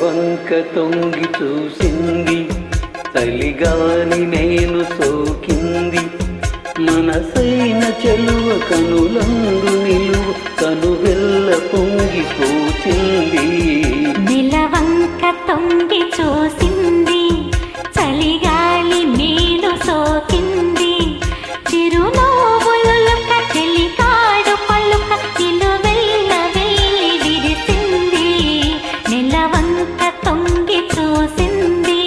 నెలవంక తొంగి చూసింది, చలిగాలి నేను సోకింది. మనసైన చెలువ కనులందు నిలువ కనువెల్ల పొంగి పూచింది. నెలవంక తొంగి చూసింది, చలిగాలి నేను సోకింది. చిరునవ్వులొలుక చెలికాడు పలుక నిలువెల్ల వెళ్ళి విరిసింది. నెలవంక తొంగి చూసింది.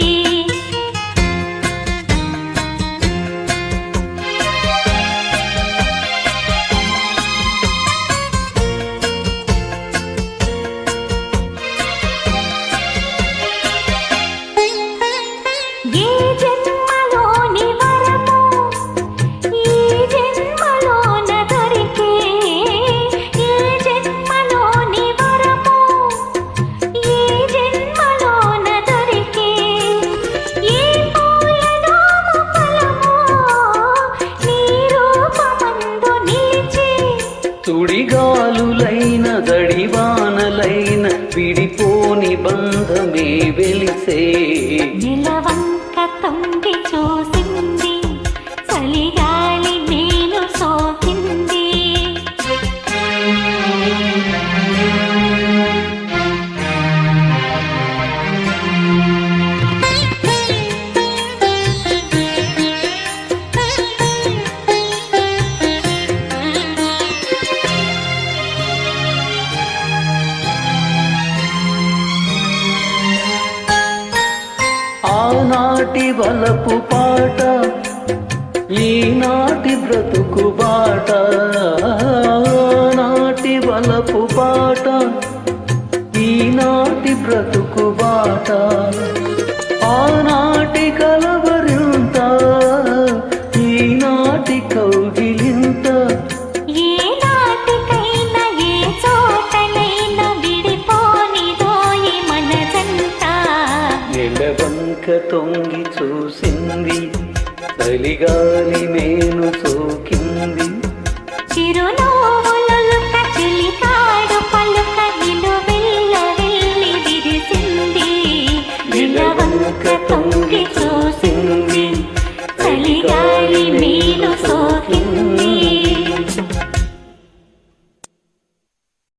ఏ జన్మలోని వరము ఈ జన్మలోన దొరికే, ఏ జన్మలోని వరము ఈ జన్మలోన దొరికే. ఏ పూలనోము ఫలమో నీ రూపమందు నిలిచి. సుడిగాలులైన దడివానలైన విడిపోని బంధమే వెలిసే. నెలవంక తొంగి చూసింది, చలిగాలి నేను సోకింది. ఆనాటి వలపు పాట ఈనాటి బ్రతుకు బాట. ఆనాటి వలపు పాట ఈనాటి బ్రతుకు బాట. ఆనాటి కలవరింత ఈనాటి కౌగిలింత. ఏ నాటికైనా ఏ చోటనైనా విడిపోనిదోయి మనసంతా. నెలవంక తొంగి చూసింది, చలిగాలి నేను సోకింది. చిరునవ్వులొలుక చెలికాడు పలుక నిలువెల్ల వెళ్ళి విరిసింది. నెలవంక